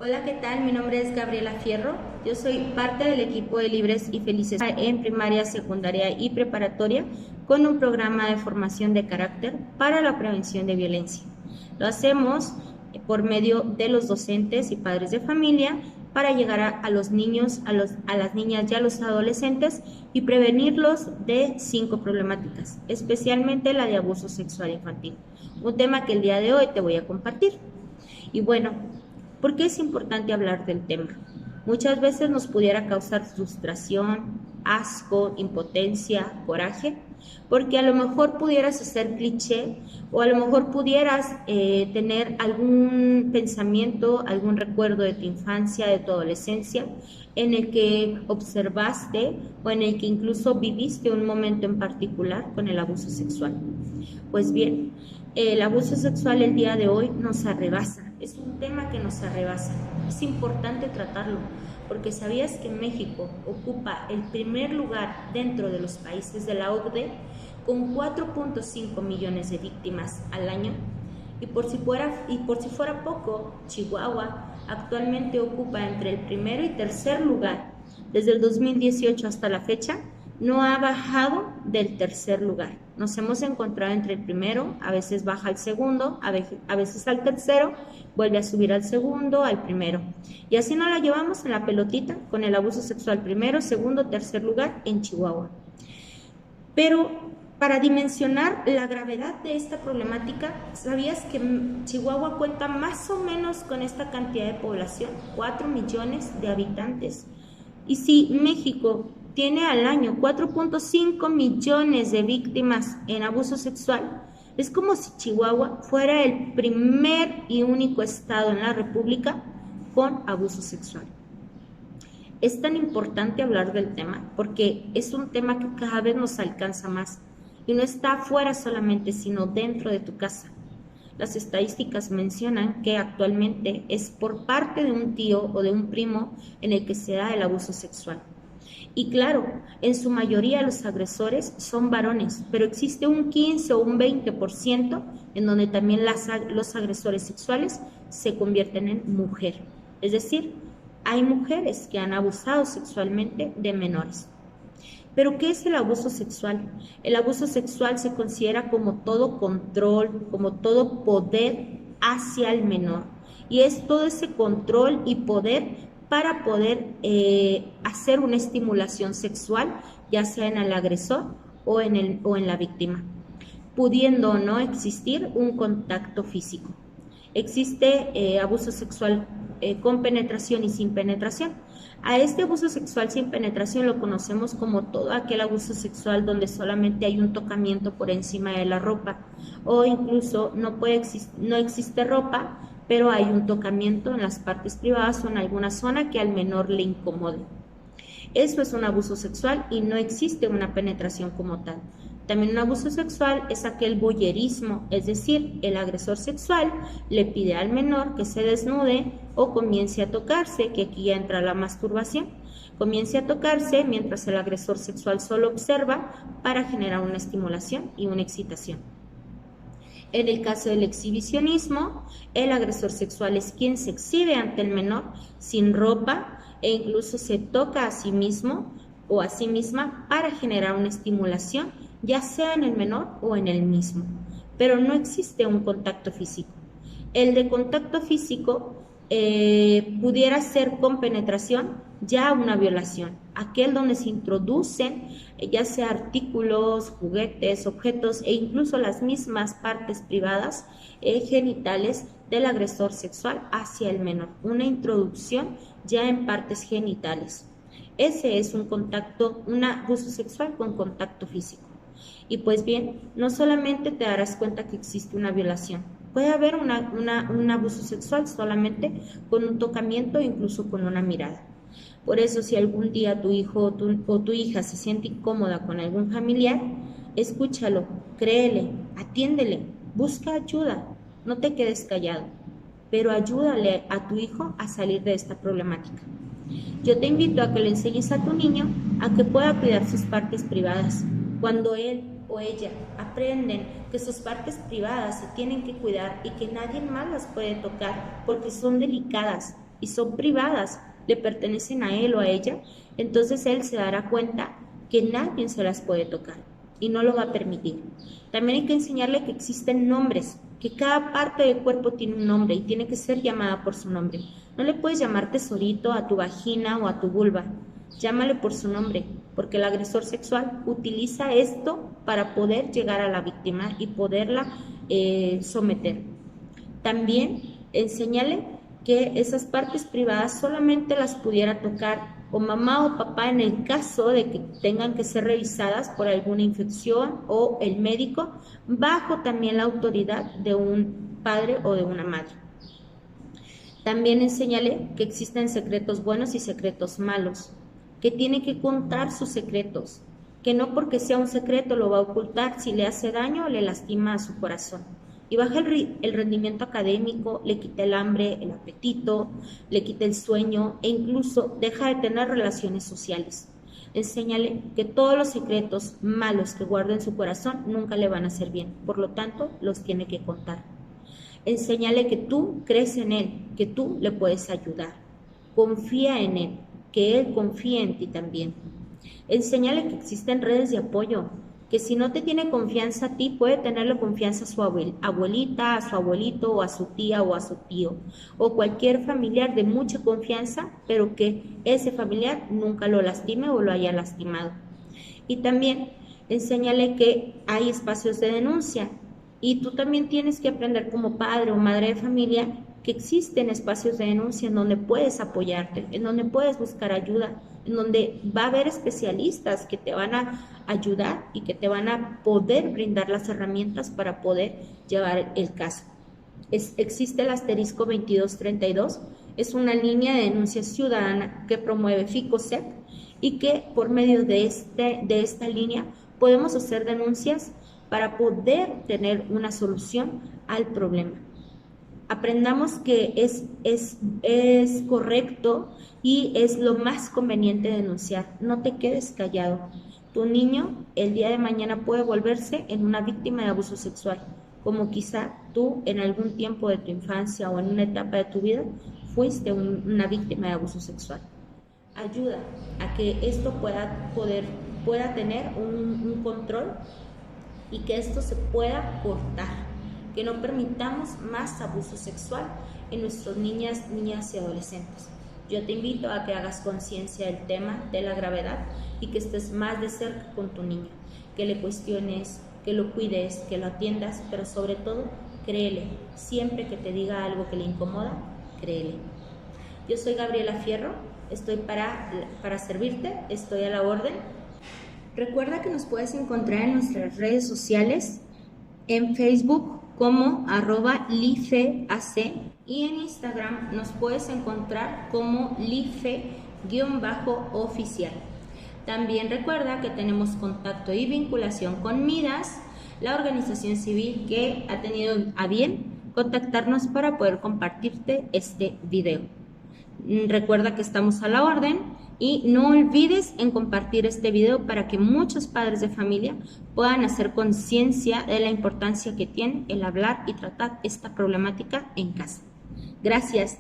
Hola, ¿qué tal? Mi nombre es Gabriela Fierro. Yo soy parte del equipo de Libres y Felices en primaria, secundaria y preparatoria con un programa de formación de carácter para la prevención de violencia. Lo hacemos por medio de los docentes y padres de familia para llegar a los niños, a las niñas y a los adolescentes y prevenirlos de 5 problemáticas, especialmente la de abuso sexual infantil, un tema que el día de hoy te voy a compartir. Y bueno, ¿por qué es importante hablar del tema? Muchas veces nos pudiera causar frustración, asco, impotencia, coraje, porque a lo mejor pudieras hacer cliché o a lo mejor pudieras tener algún pensamiento, algún recuerdo de tu infancia, de tu adolescencia, en el que observaste o en el que incluso viviste un momento en particular con el abuso sexual. Pues bien, el abuso sexual el día de hoy nos arrebasa, es un tema que nos arrebasa, es importante tratarlo, porque ¿sabías que México ocupa el primer lugar dentro de los países de la OCDE con 4.5 millones de víctimas al año? Y por si fuera poco, Chihuahua actualmente ocupa entre el primero y tercer lugar. Desde el 2018 hasta la fecha, no ha bajado del tercer lugar. Nos hemos encontrado entre el primero, a veces baja al segundo, a veces al tercero, vuelve a subir al segundo, al primero. Y así nos la llevamos en la pelotita con el abuso sexual primero, segundo, tercer lugar en Chihuahua. Pero para dimensionar la gravedad de esta problemática, ¿sabías que Chihuahua cuenta más o menos con esta cantidad de población? 4 millones de habitantes. Y si México tiene al año 4.5 millones de víctimas en abuso sexual, es como si Chihuahua fuera el primer y único estado en la República con abuso sexual. Es tan importante hablar del tema porque es un tema que cada vez nos alcanza más y no está afuera solamente, sino dentro de tu casa. Las estadísticas mencionan que actualmente es por parte de un tío o de un primo en el que se da el abuso sexual. Y claro, en su mayoría los agresores son varones, pero existe un 15 o un 20% en donde también los agresores sexuales se convierten en mujer. Es decir, hay mujeres que han abusado sexualmente de menores. ¿Pero qué es el abuso sexual? El abuso sexual se considera como todo control, como todo poder hacia el menor. Y es todo ese control y poder para poder hacer una estimulación sexual, ya sea en el agresor o en la víctima, pudiendo o no existir un contacto físico. Existe abuso sexual con penetración y sin penetración. A este abuso sexual sin penetración lo conocemos como todo aquel abuso sexual donde solamente hay un tocamiento por encima de la ropa o incluso no existe ropa, pero hay un tocamiento en las partes privadas o en alguna zona que al menor le incomode. Eso es un abuso sexual y no existe una penetración como tal. También un abuso sexual es aquel voyerismo, es decir, el agresor sexual le pide al menor que se desnude o comience a tocarse, que aquí ya entra la masturbación, comience a tocarse mientras el agresor sexual solo observa para generar una estimulación y una excitación. En el caso del exhibicionismo, el agresor sexual es quien se exhibe ante el menor sin ropa e incluso se toca a sí mismo o a sí misma para generar una estimulación, ya sea en el menor o en el mismo, pero no existe un contacto físico. El de contacto físico pudiera ser con penetración ya una violación, aquel donde se introducen ya sea artículos, juguetes, objetos e incluso las mismas partes privadas genitales del agresor sexual hacia el menor, una introducción ya en partes genitales. Ese es un abuso sexual con contacto físico. Y pues bien, no solamente te darás cuenta que existe una violación, puede haber un abuso sexual solamente con un tocamiento, incluso con una mirada. Por eso, si algún día tu hijo o tu hija se siente incómoda con algún familiar, escúchalo, créele, atiéndele, busca ayuda, no te quedes callado, pero ayúdale a tu hijo a salir de esta problemática. Yo te invito a que le enseñes a tu niño a que pueda cuidar sus partes privadas. Cuando él o ella aprenden que sus partes privadas se tienen que cuidar y que nadie más las puede tocar porque son delicadas, y son privadas, le pertenecen a él o a ella, entonces él se dará cuenta que nadie se las puede tocar y no lo va a permitir. También hay que enseñarle que existen nombres, que cada parte del cuerpo tiene un nombre y tiene que ser llamada por su nombre. No le puedes llamar tesorito a tu vagina o a tu vulva, llámale por su nombre, porque el agresor sexual utiliza esto para poder llegar a la víctima y poderla someter. También enséñale que esas partes privadas solamente las pudiera tocar o mamá o papá en el caso de que tengan que ser revisadas por alguna infección o el médico, bajo también la autoridad de un padre o de una madre. También enséñale que existen secretos buenos y secretos malos, que tiene que contar sus secretos, que no porque sea un secreto lo va a ocultar si le hace daño o le lastima a su corazón. Y baja el rendimiento académico, le quita el hambre, el apetito, le quita el sueño e incluso deja de tener relaciones sociales. Enséñale que todos los secretos malos que guarda en su corazón nunca le van a hacer bien, por lo tanto los tiene que contar. Enséñale que tú crees en él, que tú le puedes ayudar. Confía en él, que él confía en ti también. Enséñale que existen redes de apoyo, que si no te tiene confianza a ti, puede tenerle confianza a su abuelita, a su abuelito, o a su tía, o a su tío, o cualquier familiar de mucha confianza, pero que ese familiar nunca lo lastime o lo haya lastimado. Y también enséñale que hay espacios de denuncia, y tú también tienes que aprender como padre o madre de familia que existen espacios de denuncia en donde puedes apoyarte, en donde puedes buscar ayuda, en donde va a haber especialistas que te van a ayudar y que te van a poder brindar las herramientas para poder llevar el caso. Existe el asterisco 2232, es una línea de denuncia ciudadana que promueve FICOSEP y que por medio de esta línea podemos hacer denuncias para poder tener una solución al problema. Aprendamos que es correcto y es lo más conveniente denunciar. No te quedes callado. Tu niño el día de mañana puede volverse en una víctima de abuso sexual, como quizá tú en algún tiempo de tu infancia o en una etapa de tu vida fuiste una víctima de abuso sexual. Ayuda a que esto pueda tener un control y que esto se pueda cortar. Que no permitamos más abuso sexual en nuestras niñas y adolescentes. Yo te invito a que hagas conciencia del tema, de la gravedad y que estés más de cerca con tu niño, que le cuestiones, que lo cuides, que lo atiendas, pero sobre todo, créele. Siempre que te diga algo que le incomoda, créele. Yo soy Gabriela Fierro, estoy para servirte, estoy a la orden. Recuerda que nos puedes encontrar en nuestras redes sociales, en Facebook como @lifeac y en Instagram nos puedes encontrar como life_oficial. También recuerda que tenemos contacto y vinculación con Midas, la organización civil que ha tenido a bien contactarnos para poder compartirte este video. Recuerda que estamos a la orden y no olvides en compartir este video para que muchos padres de familia puedan hacer conciencia de la importancia que tiene el hablar y tratar esta problemática en casa. Gracias.